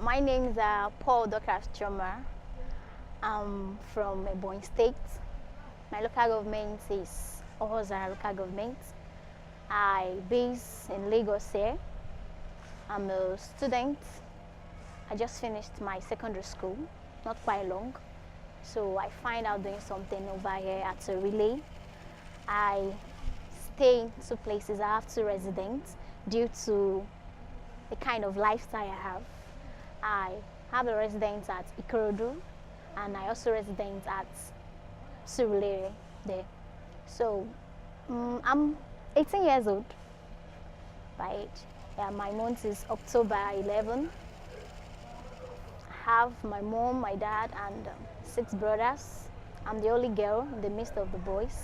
My name is Paul Dorcas. I'm from Ebonyi State. My local government is Ohoza local government. I base in Lagos here. I'm a student. I just finished my secondary school, not quite long. So I find out doing something over here at a relay. I stay in two places. I have two residents due to the kind of lifestyle I have. I have a residence at Ikorodu, and I also resident at Surulere there. So I'm 18 years old by age. Yeah, my month is October 11. I have my mom, my dad, and 6 brothers. I'm the only girl in the midst of the boys,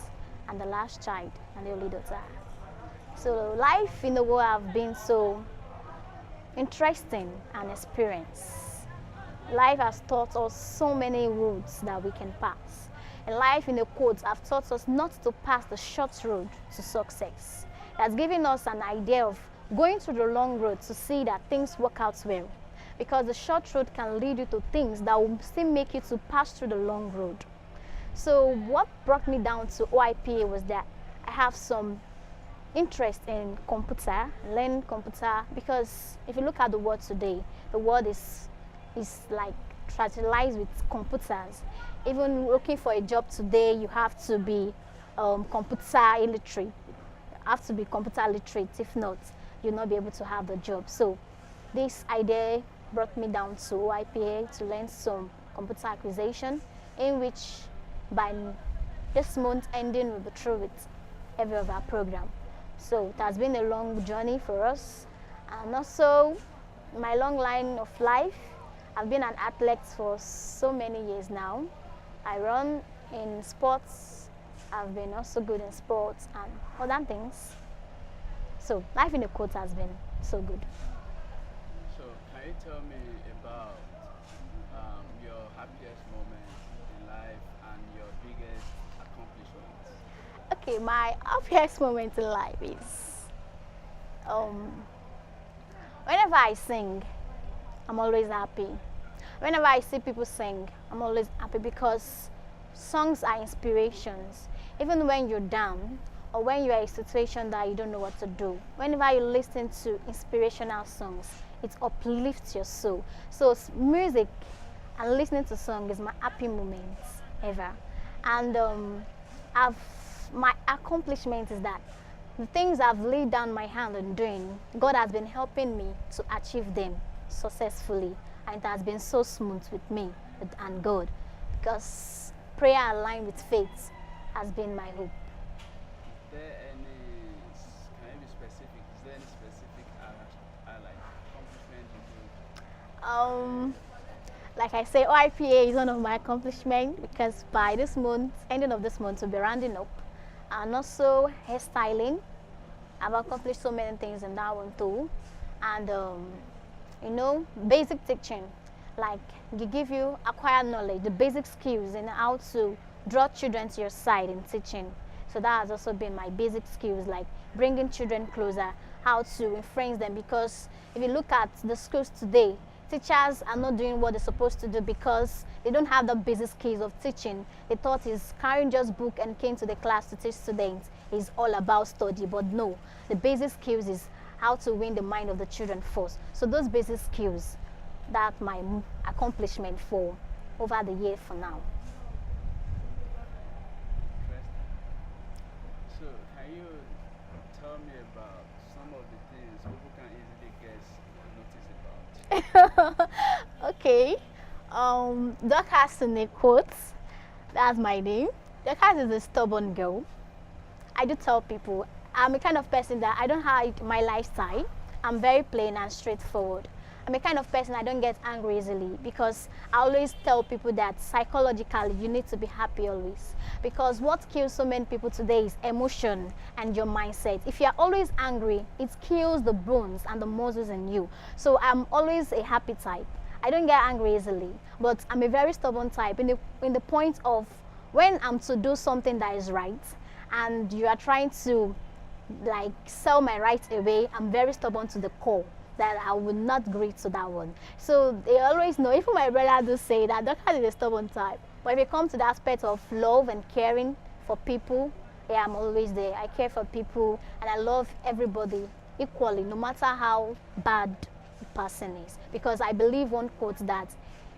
and the last child, and the only daughter. So life in the world have been so interesting and experience. Life has taught us so many roads that we can pass. And life in the quotes have taught us not to pass the short road to success. It has given us an idea of going through the long road to see that things work out well. Because the short road can lead you to things that will still make you to pass through the long road. So what brought me down to OIPA was that I have some interest in computer, learn computer, because if you look at the world today, the world is like strategized with computers. Even looking for a job today, you have to be computer illiterate. You have to be computer literate. If not, you'll not be able to have the job. So this idea brought me down to OIPA to learn some computer acquisition, in which by this month ending we'll be through with every of our program. So it has been a long journey for us, and also my long line of life. I've been an athlete for so many years now. I run in sports. I've been also good in sports and other things. So life in the court has been so good. So can you tell me about your happiest moments in life and your biggest accomplishments? Okay, my happiest moment in life is whenever I sing, I'm always happy. Whenever I see people sing, I'm always happy because songs are inspirations. Even when you're down or when you're in a situation that you don't know what to do, whenever you listen to inspirational songs, it uplifts your soul. So music and listening to songs is my happy moments ever. And my accomplishment is that the things I've laid down my hand on doing, God has been helping me to achieve them successfully, and it has been so smooth with me and God, because prayer aligned with faith has been my hope. Is there any, can you be specific? Is there any specific accomplishment you do? Like I say, OIPA is one of my accomplishments, because by this month, ending of this month, we'll be rounding up. And also hairstyling. I've accomplished so many things in that one too. And you know, basic teaching, like you acquire knowledge, the basic skills in how to draw children to your side in teaching. So that has also been my basic skills, like bringing children closer, how to influence them. Because if you look at the schools today, teachers are not doing what they're supposed to do because they don't have the basic skills of teaching. They thought is carrying just book and came to the class to teach students is all about study, but no, the basic skills is how to win the mind of the children first. So those basic skills, that's my accomplishment for over the year for now. Interesting. So can you tell me about some of the things people can easily guess or notice about? Okay. Dorcas in the quotes, that's my name. Dorcas is a stubborn girl. I do tell people I'm a kind of person that I don't hide my lifestyle. I'm very plain and straightforward. I'm a kind of person I don't get angry easily, because I always tell people that psychologically you need to be happy always. Because what kills so many people today is emotion and your mindset. If you're always angry, it kills the bones and the muscles in you. So I'm always a happy type. I don't get angry easily, but I'm a very stubborn type in the point of when I'm to do something that is right and you are trying to like sell my rights away, I'm very stubborn to the core. that I would not agree to that one. So they always know, even my brother do say that Dorcas is a stubborn type. But if it comes to the aspect of love and caring for people, yeah, I'm always there. I care for people and I love everybody equally, no matter how bad the person is. Because I believe one quote that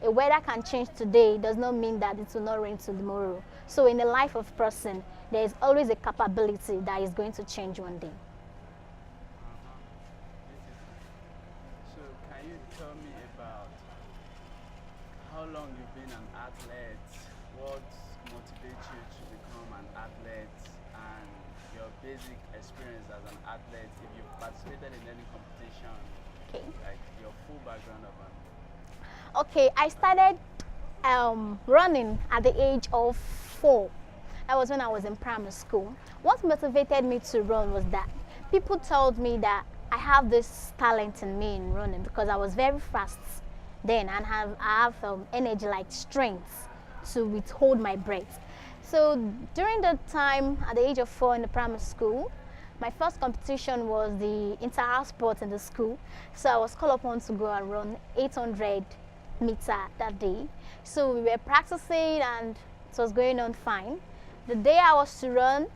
a weather can change today does not mean that it will not rain tomorrow. So in the life of a person, there is always a capability that is going to change one day. So can you tell me about how long you've been an athlete? What motivates you to become an athlete, and your basic experience as an athlete, if you've participated in any competition, Okay. like your full background of an. Okay, I started running at the age of 4. That was when I was in primary school. What motivated me to run was that people told me that I have this talent in me in running because I was very fast then and I have energy, like strength to withhold my breath. So during the time at the age of 4 in the primary school, my first competition was the inter-house sport in the school. So I was called upon to go and run 800 meter that day. So we were practicing and it was going on fine. The day I was to run,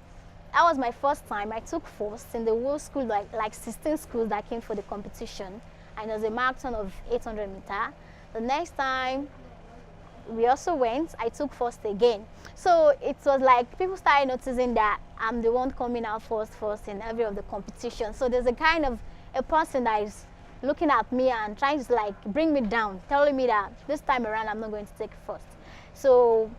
that was my first time. I took first in the whole school, like 16 schools that came for the competition. And it was a marathon of 800 meter. The next time we also went, I took first again. So it was like people started noticing that I'm the one coming out first in every of the competition. So there's a kind of a person that is looking at me and trying to like bring me down, telling me that this time around I'm not going to take first. So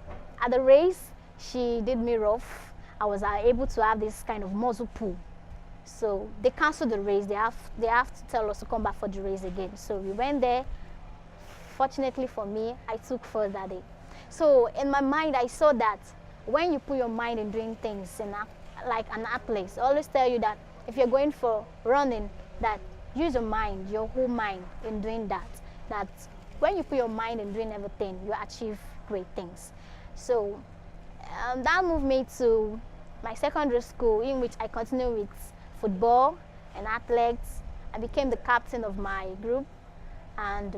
at the race, she did me rough. I was able to have this kind of muzzle pull. So they canceled the race. They have to tell us to come back for the race again. So we went there. Fortunately for me, I took first that day. So in my mind, I saw that when you put your mind in doing things like an athlete, I always tell you that if you're going for running, that use your mind, your whole mind in doing that. That when you put your mind in doing everything, you achieve great things. So that moved me to my secondary school, in which I continued with football and athletics. I became the captain of my group. And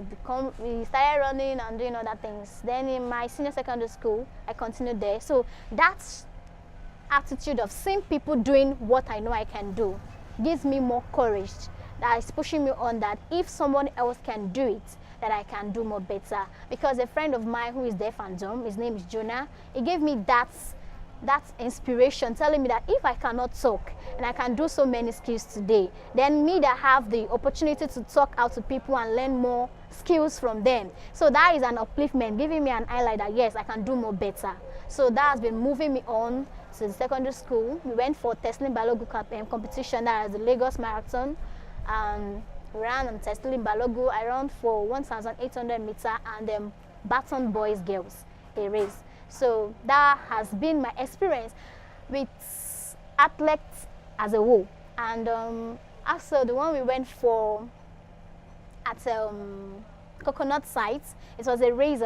we started running and doing other things. Then in my senior secondary school, I continued there. So that attitude of seeing people doing what I know I can do gives me more courage. That is pushing me on that if someone else can do it, that I can do more better. Because a friend of mine who is deaf and dumb, his name is Jonah, he gave me that inspiration, telling me that if I cannot talk and I can do so many skills today, then me that have the opportunity to talk out to people and learn more skills from them. So that is an upliftment, giving me an highlight that yes, I can do more better. So that has been moving me on to the secondary school. We went for Teslim Balogu competition, that is the Lagos Marathon. We ran on Teslim Balogu. I ran for 1,800 meter and Baton Boys Girls, a race. So that has been my experience with athletes as a whole. And also the one we went for at Coconut site, it was a race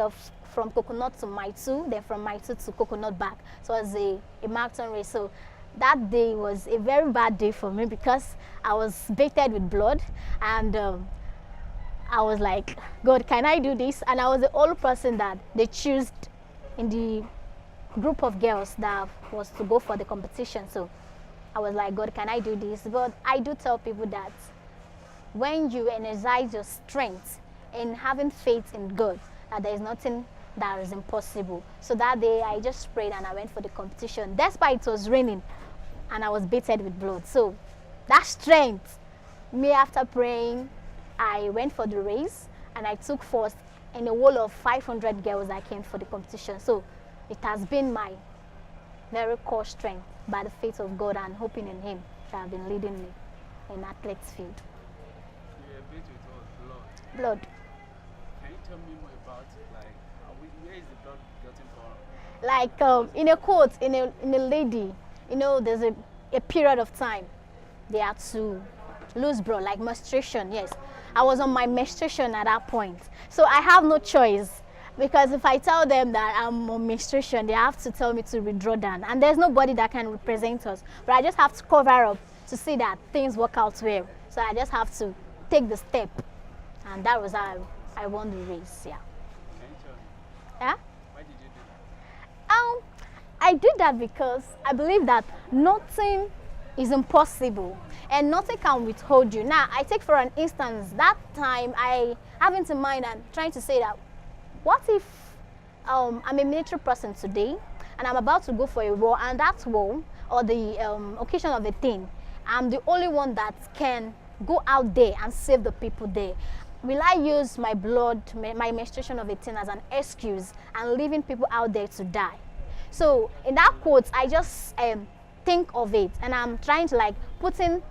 from Coconut to Maitu, then from Maitu to Coconut back. So it was a marathon race. So that day was a very bad day for me because I was bathed with blood and I was like, God, can I do this? And I was the only person that they chose in the group of girls that was to go for the competition. So I was like, God, can I do this? But I do tell people that when you energize your strength in having faith in God, that there is nothing that is impossible. So that day I just prayed and I went for the competition. Despite it was raining and I was bathed with blood. So that strength, me after praying, I went for the race and I took first in a whole of 500 girls that came for the competition. So it has been my very core strength by the faith of God and hoping in Him that have been leading me in athletics field. You're a bit with blood. Blood. Can you tell me more about it? Like, where is the blood getting from? Like in a quote, in a lady, you know, there's a period of time they had to lose blood, like menstruation. Yes, I was on my menstruation at that point, so I have no choice, because if I tell them that I'm on menstruation, they have to tell me to withdraw down, and there's nobody that can represent us. But I just have to cover up to see that things work out well. So I just have to take the step, and that was how I won the race. Yeah. Can you tell me Yeah. why did you do that? I did that because I believe that nothing is impossible and nothing can withhold you. Now, I take for an instance that time I have it in mind and trying to say that what if I'm a military person today and I'm about to go for a war, and that war or the occasion of a thing, I'm the only one that can go out there and save the people there. Will I use my blood, my menstruation of a thing as an excuse and leaving people out there to die? So in that quote, I just think of it, and I'm trying to like put in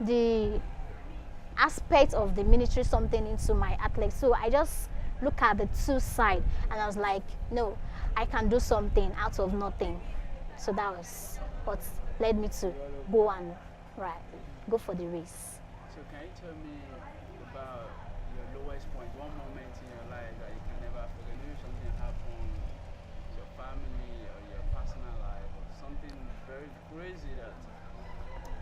the aspect of the military something into my athletics. So I just look at the two sides, and I was like, no, I can do something out of nothing. So that was what led me to go and go for the race. So can you tell me about your lowest point, one moment in your life that you can never forget? Maybe something happened to your family or your personal life, or something very crazy that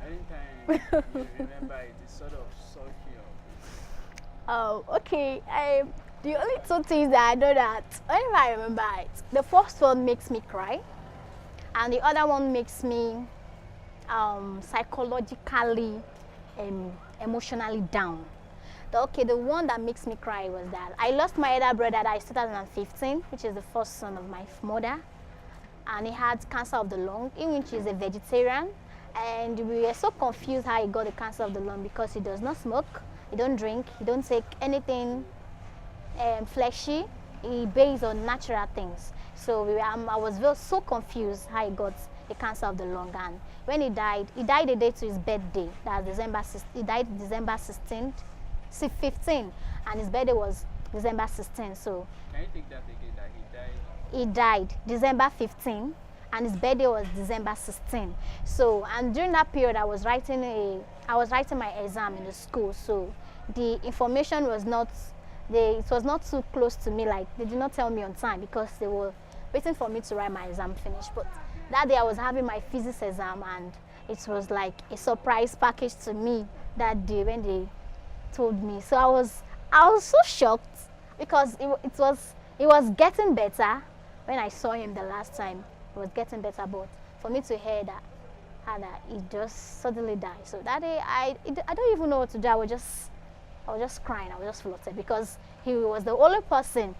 anytime you remember it, it sort of shock you up. Oh, okay. The only two things that I know that whenever I remember it, the first one makes me cry, and the other one makes me psychologically emotionally down. The one that makes me cry was that I lost my elder brother that is 2015, which is the first son of my mother, and he had cancer of the lung, in which is a vegetarian, and we were so confused how he got the cancer of the lung because he does not smoke, he don't drink, he don't take anything fleshy, he based on natural things. So I was so confused how he got the cancer of the lung. And when he died the day to his birthday. That's December 6th. He died December 16th, 15, and his birthday was December 16th. So Can you take that again, that he died? he died December 15, and his birthday was December 16. So, and during that period, I was writing my exam in the school. So the information was not, it was not too close to me. Like, they did not tell me on time because they were waiting for me to write my exam finish. But that day I was having my physics exam, and it was like a surprise package to me that day when they told me. So I was so shocked because it was getting better when I saw him the last time. It was getting better, but for me to hear that he just suddenly died. So that day I don't even know what to do. I was just crying. I was just floated because he was the only person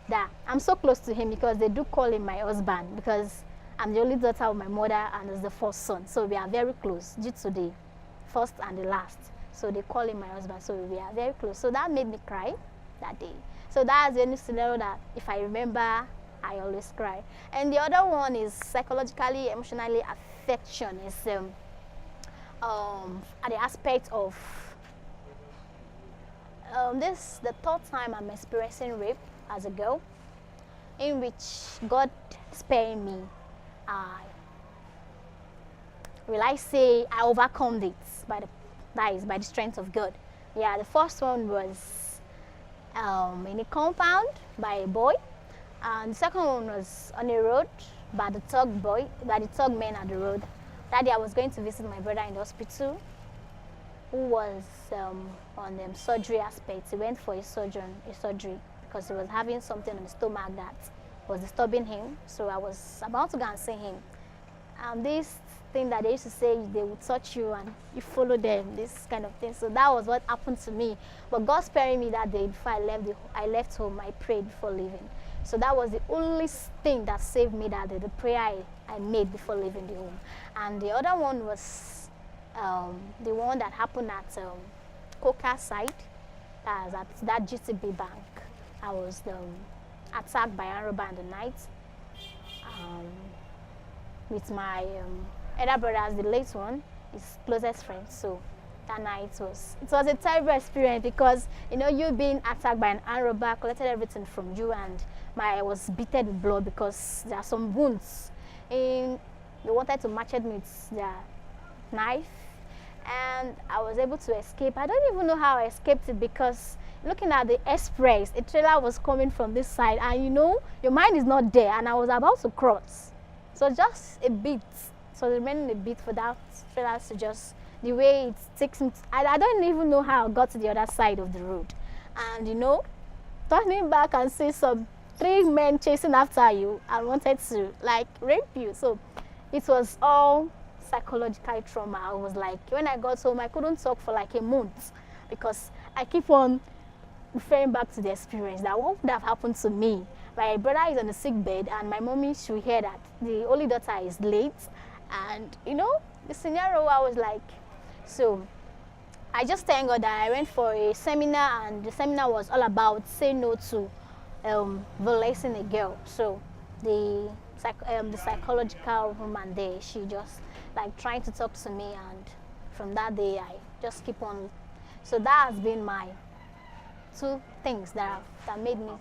that I'm so close to him, because they do call him my husband, because I'm the only daughter of my mother and is the first son. So we are very close due to the first and the last. So they call him my husband. So we are very close. So that made me cry that day. So that's the only scenario that if I remember, I always cry. And the other one is psychologically, emotionally affection. Is at the aspect of the third time I'm experiencing rape as a girl, in which God sparing me. Will I say I overcome it by the strength of God? Yeah, the first one was in a compound by a boy, and the second one was on a road by the thug men at the road. That day I was going to visit my brother in the hospital, who was on surgery aspect. He went for a surgery because he was having something in the stomach that was disturbing him. So I was about to go and see him. This thing that they used to say, they would touch you and you follow them, this kind of thing. So that was what happened to me. But God sparing me that day before I left home. I prayed before leaving. So that was the only thing that saved me that day, the prayer I made before leaving the home. And the other one was the one that happened at Coca side, at that GTB bank. I was attacked by an robber in the night with my elder brother as the late one, his closest friend. So that night was a terrible experience, because you being attacked by an armed robber collected everything from you, and I was beaten with blood because there are some wounds. And they wanted to machete me with their knife, and I was able to escape. I don't even know how I escaped it, because looking at the express, a trailer was coming from this side, and your mind is not there, and I was about to cross. So just a bit, so remaining a bit for that trailer to just the way it takes me. I don't even know how I got to the other side of the road, and turning back and see some 3 men chasing after you and wanted to like rape you. So it was all psychological trauma. I was like, when I got home, I couldn't talk for like a month because I keep on referring back to the experience that what would have happened to me. My brother is on the sick bed and my mommy should hear that the only daughter is late, and the scenario I was like, so I just thank God that I went for a seminar, and the seminar was all about say no to violating a girl. So the psychological woman there, she just like trying to talk to me, and from that day I just keep on. So that has been my 2 things that made me.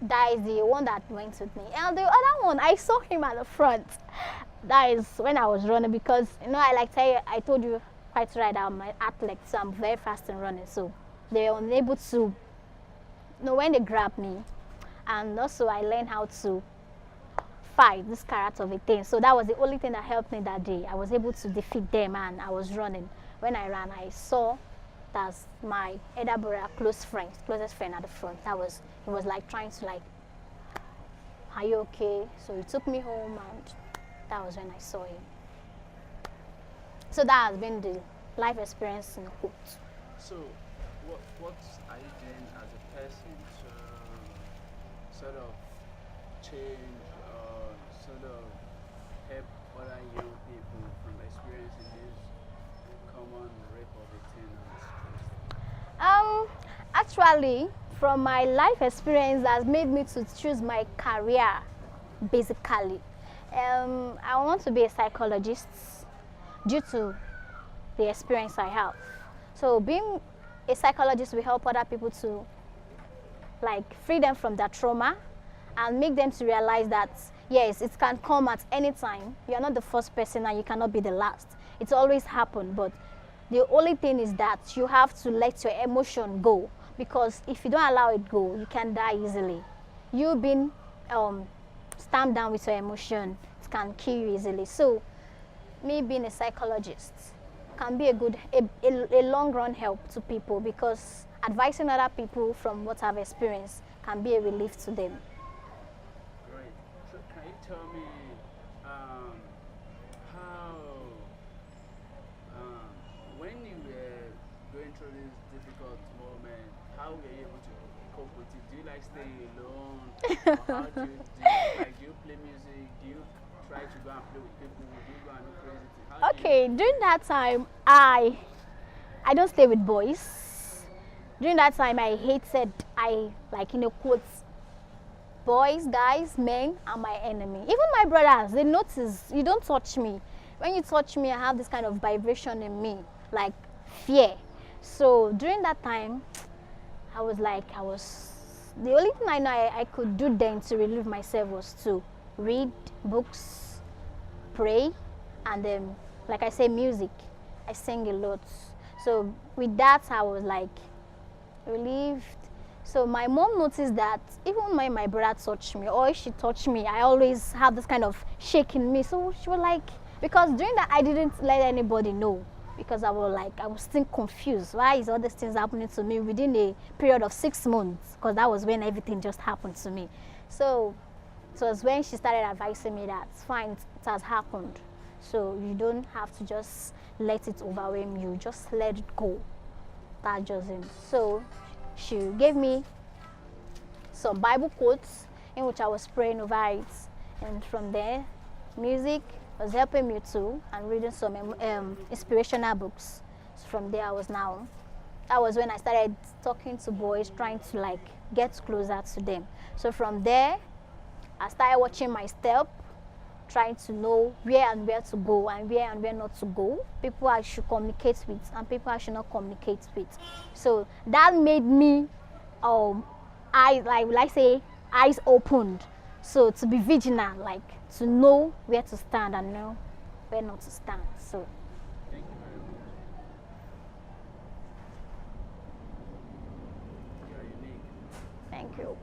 That is the one that went with me, and the other one I saw him at the front. That is when I was running, because I told you quite right, I'm an athlete, so I'm very fast in running. So they were unable to when they grabbed me, and also I learned how to fight this character of a thing. So that was the only thing that helped me that day. I was able to defeat them, and I was running. When I ran, I saw that's my elder brother, closest friend at the front. He was like trying to like, are you okay? So he took me home, and that was when I saw him. So that has been the life experience in quote. So what are you doing as a person to sort of change or sort of help other young people from experiencing this common rape of a teen on the streets? Actually, from my life experience has made me to choose my career, basically. I want to be a psychologist due to the experience I have. So being a psychologist will help other people to like free them from that trauma and make them to realize that yes, it can come at any time. You are not the first person and you cannot be the last. It's always happen, but the only thing is that you have to let your emotion go, because if you don't allow it go, you can die easily. You being stamped down with your emotion, it can kill you easily. So me being a psychologist can be a long run help to people, because advising other people from what I've experienced can be a relief to them. Great. So can you tell me how when you were going through this difficult moment, how were you able to cope with it? Do you like staying alone? Or how do you play music? Do you try to go and play with people? Do you go and do crazy things? Okay, during that time, I don't stay with boys. During that time, I hated, quotes, boys, guys, men are my enemy. Even my brothers, they notice, you don't touch me. When you touch me, I have this kind of vibration in me, like fear. So during that time, the only thing I know I could do then to relieve myself was to read books, pray, and then, like I say, music. I sing a lot. So with that, I was like relieved. So my mom noticed that even when my brother touched me, or if she touched me, I always have this kind of shake in me. So she was like, because during that I didn't let anybody know, because I was still confused. Why is all these things happening to me within a period of 6 months? Because that was when everything just happened to me. So it was when she started advising me that it's fine, it has happened. So you don't have to just let it overwhelm you. Just let it go. That's just it. So she gave me some Bible quotes in which I was praying over it. And from there, music was helping me too, and reading some inspirational books. So from there, that was when I started talking to boys, trying to like get closer to them. So from there, I started watching my step, trying to know where to go and where not to go, people I should communicate with and people I should not communicate with. So that made me eyes opened. So to be vigilant, like to know where to stand and know where not to stand. So Thank you very much. You are unique. thank you.